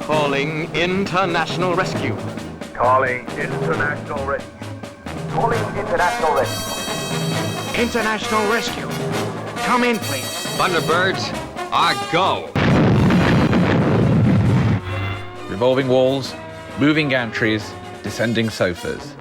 Calling international rescue. Calling international rescue. Calling international rescue. International rescue. Come in, please. Thunderbirds, go. Revolving walls, moving gantries, descending sofas.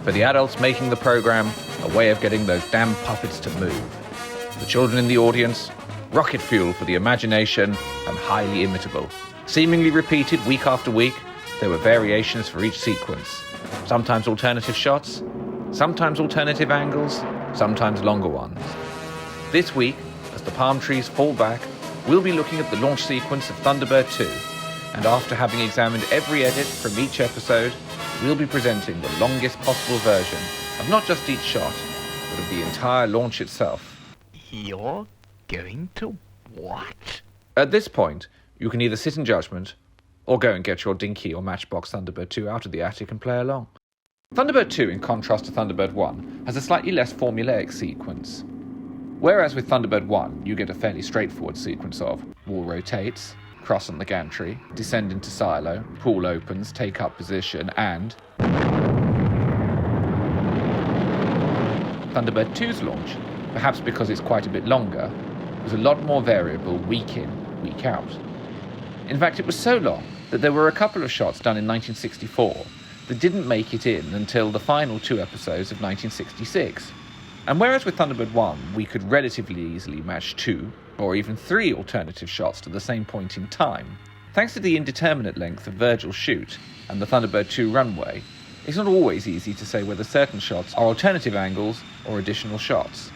For the adults making the programme, a way of getting those damn puppets to move. The children in the audience, rocket fuel for the imagination and highly imitable. Seemingly repeated week after week, there were variations for each sequence. Sometimes alternative shots, sometimes alternative angles, sometimes longer ones. This week, as the palm trees fall back, we'll be looking at the launch sequence of Thunderbird 2, and after having examined every edit from each episode, we'll be presenting the longest possible version of not just each shot, but of the entire launch itself. You're going to what? At this point, you can either sit in judgment, or go and get your dinky or Matchbox Thunderbird 2 out of the attic and play along. Thunderbird 2, in contrast to Thunderbird 1, has a slightly less formulaic sequence. Whereas with Thunderbird 1, you get a fairly straightforward sequence of wall rotates, cross on the gantry, descend into silo, pool opens, take up position, and Thunderbird 2's launch, perhaps because it's quite a bit longer, was a lot more variable week in, week out. In fact, it was so long that there were a couple of shots done in 1964 that didn't make it in until the final 2 episodes of 1966. And whereas with Thunderbird 1, we could relatively easily match 2 or even 3 alternative shots to the same point in time, thanks to the indeterminate length of Virgil's shoot and the Thunderbird 2 runway, it's not always easy to say whether certain shots are alternative angles or additional shots.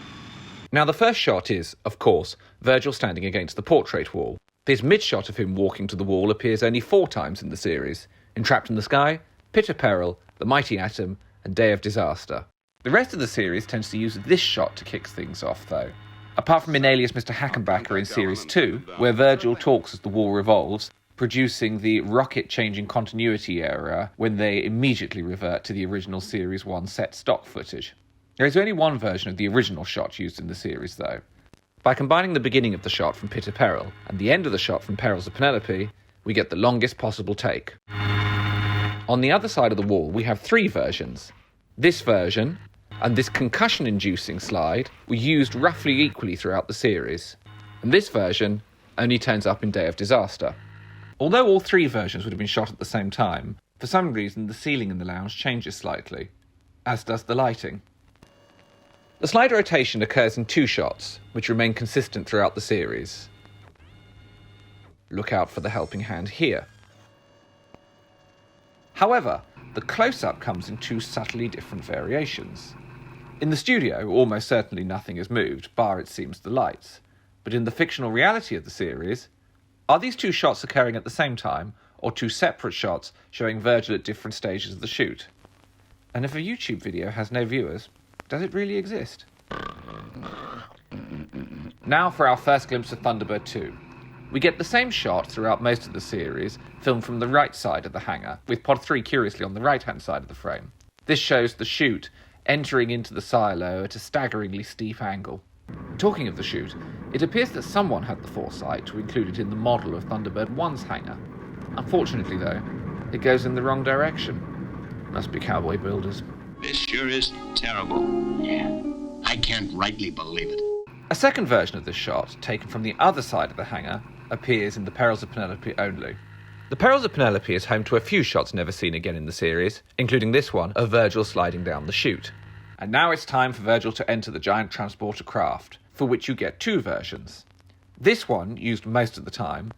Now, the first shot is, of course, Virgil standing against the portrait wall. This mid-shot of him walking to the wall appears only 4 times in the series: Entrapped in the Sky, Pit of Peril, The Mighty Atom, and Day of Disaster. The rest of the series tends to use this shot to kick things off, though. Apart from in Alias Mr. Hackenbacker in Series 2, where Virgil talks as the wall revolves, producing the rocket-changing continuity error when they immediately revert to the original Series 1 set stock footage. There is only one version of the original shot used in the series, though. By combining the beginning of the shot from Pit of Peril and the end of the shot from Perils of Penelope, we get the longest possible take. On the other side of the wall, we have 3 versions. This version, and this concussion-inducing slide, were used roughly equally throughout the series, and this version only turns up in Day of Disaster. Although all 3 versions would have been shot at the same time, for some reason the ceiling in the lounge changes slightly, as does the lighting. The slide rotation occurs in 2 shots, which remain consistent throughout the series. Look out for the helping hand here. However, the close-up comes in 2 subtly different variations. In the studio, almost certainly nothing is moved, bar it seems the lights. But in the fictional reality of the series, are these 2 shots occurring at the same time, or 2 separate shots showing Virgil at different stages of the shoot? And if a YouTube video has no viewers, does it really exist? Now for our first glimpse of Thunderbird 2. We get the same shot throughout most of the series, filmed from the right side of the hangar, with Pod 3 curiously on the right-hand side of the frame. This shows the chute entering into the silo at a staggeringly steep angle. Talking of the chute, it appears that someone had the foresight to include it in the model of Thunderbird 1's hangar. Unfortunately, though, it goes in the wrong direction. Must be cowboy builders. This sure is terrible. Yeah, I can't rightly believe it. A second version of this shot, taken from the other side of the hangar, appears in The Perils of Penelope only. The Perils of Penelope is home to a few shots never seen again in the series, including this one of Virgil sliding down the chute. And now it's time for Virgil to enter the giant transporter craft, for which you get 2 versions. This one, used most of the time,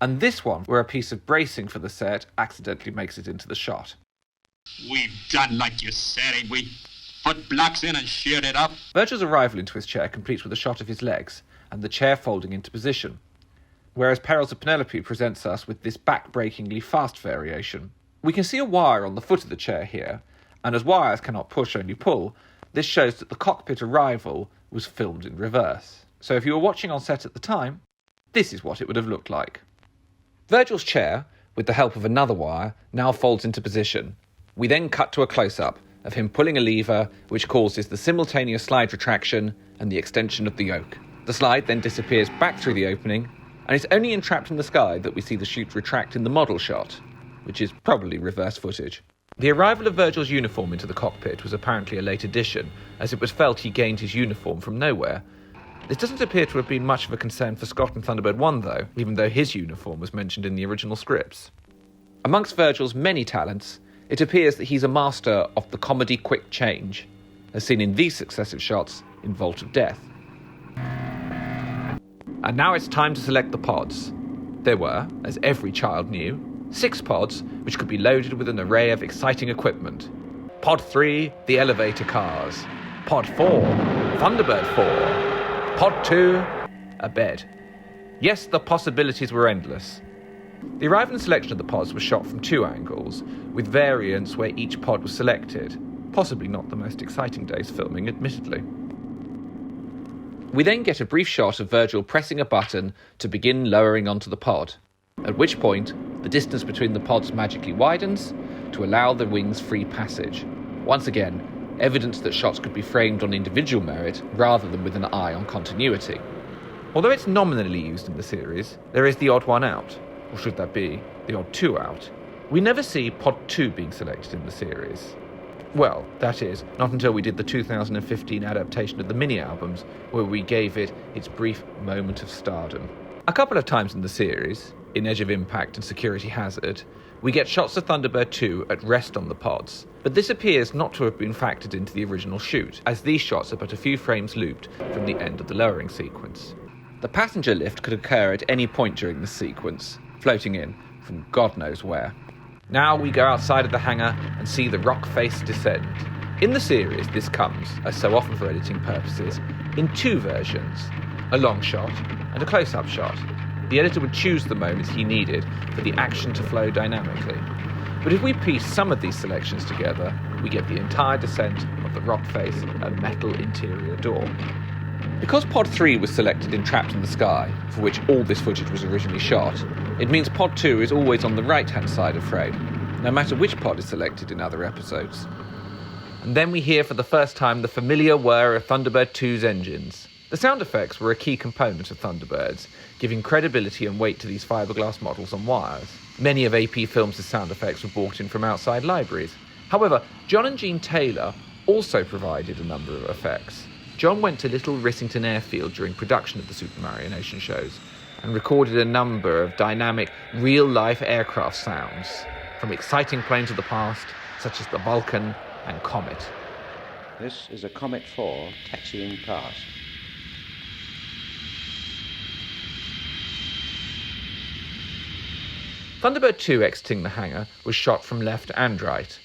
and this one, where a piece of bracing for the set accidentally makes it into the shot. We've done like you said, ain't we? Put blocks in and sheared it up. Virgil's arrival into his chair completes with a shot of his legs, and the chair folding into position. Whereas Perils of Penelope presents us with this back-breakingly fast variation. We can see a wire on the foot of the chair here, and as wires cannot push, only pull, this shows that the cockpit arrival was filmed in reverse. So if you were watching on set at the time, this is what it would have looked like. Virgil's chair, with the help of another wire, now folds into position. We then cut to a close-up of him pulling a lever, which causes the simultaneous slide retraction and the extension of the yoke. The slide then disappears back through the opening, and it's only in Trapped in the Sky that we see the chute retract in the model shot, which is probably reverse footage. The arrival of Virgil's uniform into the cockpit was apparently a late addition, as it was felt he gained his uniform from nowhere. This doesn't appear to have been much of a concern for Scott in Thunderbird 1 though, even though his uniform was mentioned in the original scripts. Amongst Virgil's many talents, it appears that he's a master of the comedy quick change, as seen in these successive shots in Vault of Death. And now it's time to select the pods. There were, as every child knew, 6 pods which could be loaded with an array of exciting equipment. Pod 3, the elevator cars. Pod 4, Thunderbird 4. Pod 2, a bed. Yes, the possibilities were endless. The arrival and selection of the pods was shot from 2 angles, with variants where each pod was selected. Possibly not the most exciting day's filming, admittedly. We then get a brief shot of Virgil pressing a button to begin lowering onto the pod, at which point the distance between the pods magically widens to allow the wings free passage. Once again, evidence that shots could be framed on individual merit rather than with an eye on continuity. Although it's nominally used in the series, there is the odd one out, or should that be, the odd 2 out. We never see Pod 2 being selected in the series. Well, that is, not until we did the 2015 adaptation of the mini-albums, where we gave it its brief moment of stardom. A couple of times in the series, in Edge of Impact and Security Hazard, we get shots of Thunderbird 2 at rest on the pods, but this appears not to have been factored into the original shoot, as these shots are but a few frames looped from the end of the lowering sequence. The passenger lift could occur at any point during this sequence, floating in from God knows where. Now we go outside of the hangar and see the rock face descend. In the series, this comes, as so often for editing purposes, in 2 versions, a long shot and a close-up shot. The editor would choose the moments he needed for the action to flow dynamically. But if we piece some of these selections together, we get the entire descent of the rock face and metal interior door. Because Pod 3 was selected in Trapped in the Sky, for which all this footage was originally shot, it means Pod 2 is always on the right-hand side of frame, no matter which pod is selected in other episodes. And then we hear for the first time the familiar whir of Thunderbird 2's engines. The sound effects were a key component of Thunderbirds, giving credibility and weight to these fiberglass models on wires. Many of AP Films' sound effects were bought in from outside libraries. However, John and Jean Taylor also provided a number of effects. John went to Little Rissington Airfield during production of the Super Mario Nation shows and recorded a number of dynamic, real-life aircraft sounds, from exciting planes of the past, such as the Vulcan and Comet. This is a Comet 4 taxiing past. Thunderbird 2 exiting the hangar was shot from left and right.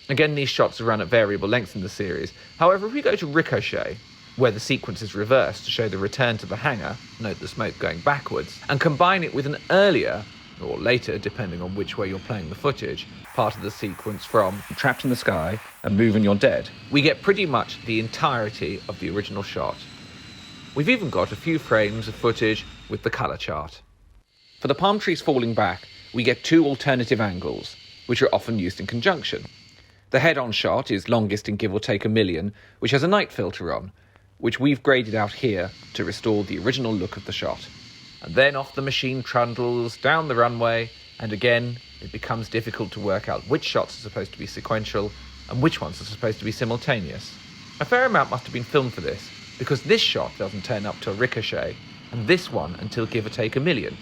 Again, these shots are run at variable lengths in the series. However, if we go to Ricochet, where the sequence is reversed to show the return to the hangar, note the smoke going backwards, and combine it with an earlier, or later, depending on which way you're playing the footage, part of the sequence from Trapped in the Sky and Move and You're Dead, we get pretty much the entirety of the original shot. We've even got a few frames of footage with the colour chart. For the palm trees falling back, we get 2 alternative angles, which are often used in conjunction. The head-on shot is longest in give or take a million, which has a night filter on, which we've graded out here to restore the original look of the shot. And then off the machine trundles, down the runway, and again, it becomes difficult to work out which shots are supposed to be sequential and which ones are supposed to be simultaneous. A fair amount must have been filmed for this, because this shot doesn't turn up till Ricochet, and this one until give or take a million.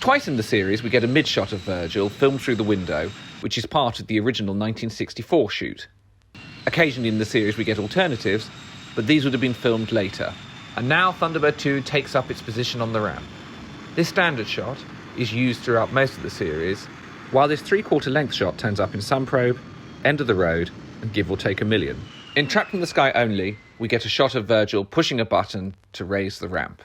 Twice in the series, we get a mid-shot of Virgil filmed through the window, which is part of the original 1964 shoot. Occasionally in the series we get alternatives, but these would have been filmed later. And now Thunderbird 2 takes up its position on the ramp. This standard shot is used throughout most of the series, while this 3/4 length shot turns up in Sunprobe, End of the Road, and Give or Take a Million. In Trapped in the Sky only, we get a shot of Virgil pushing a button to raise the ramp.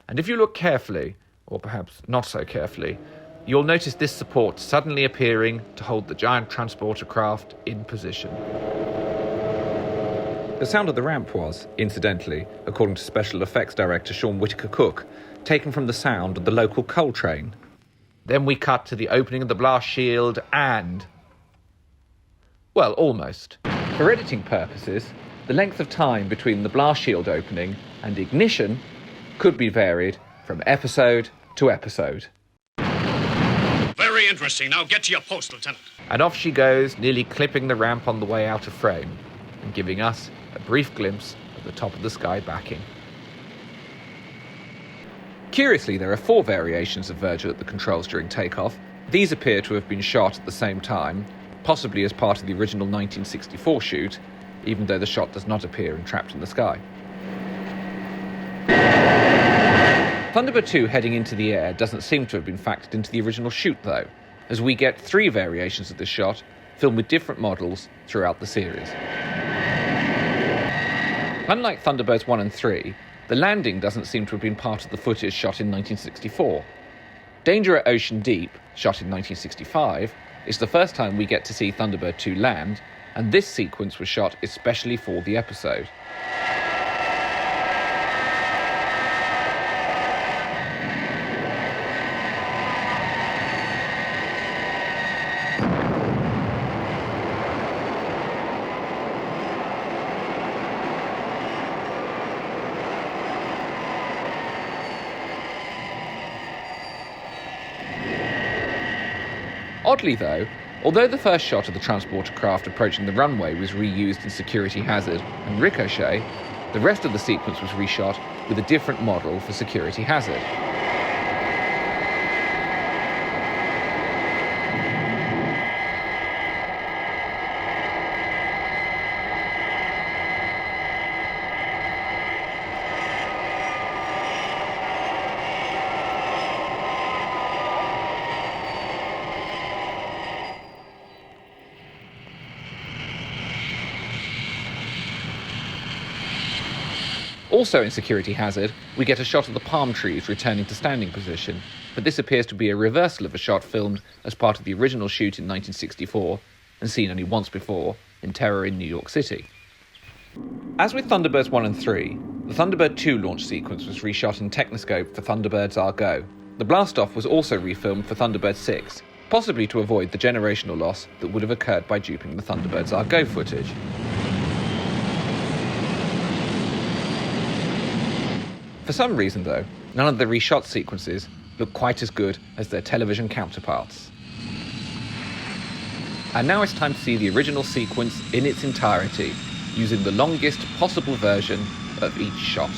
And if you look carefully, or perhaps not so carefully, you'll notice this support suddenly appearing to hold the giant transporter craft in position. The sound of the ramp was, incidentally, according to special effects director Sean Whitaker-Cook, taken from the sound of the local coal train. Then we cut to the opening of the blast shield and... well, almost. For editing purposes, the length of time between the blast shield opening and ignition could be varied from episode to episode. Very interesting. Now get to your post, Lieutenant. And off she goes, nearly clipping the ramp on the way out of frame, and giving us a brief glimpse of the top of the sky backing. Curiously, there are 4 variations of Virgil at the controls during takeoff. These appear to have been shot at the same time, possibly as part of the original 1964 shoot, even though the shot does not appear in Trapped in the Sky. Thunderbird 2 heading into the air doesn't seem to have been factored into the original shoot though, as we get 3 variations of this shot, filmed with different models throughout the series. Unlike Thunderbirds 1 and 3, the landing doesn't seem to have been part of the footage shot in 1964. Danger at Ocean Deep, shot in 1965, is the first time we get to see Thunderbird 2 land, and this sequence was shot especially for the episode. Oddly though, although the first shot of the transporter craft approaching the runway was reused in Security Hazard and Ricochet, the rest of the sequence was reshot with a different model for Security Hazard. Also in Security Hazard, we get a shot of the palm trees returning to standing position, but this appears to be a reversal of a shot filmed as part of the original shoot in 1964 and seen only once before in Terror in New York City. As with Thunderbirds 1 and 3, the Thunderbird 2 launch sequence was reshot in Technoscope for Thunderbirds Go. The blastoff was also refilmed for Thunderbird 6, possibly to avoid the generational loss that would have occurred by duping the Thunderbirds Go footage. For some reason though, none of the reshot sequences look quite as good as their television counterparts. And now it's time to see the original sequence in its entirety, using the longest possible version of each shot.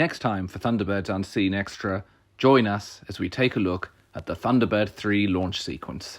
Next time for Thunderbirds Unseen Extra, join us as we take a look at the Thunderbird 3 launch sequence.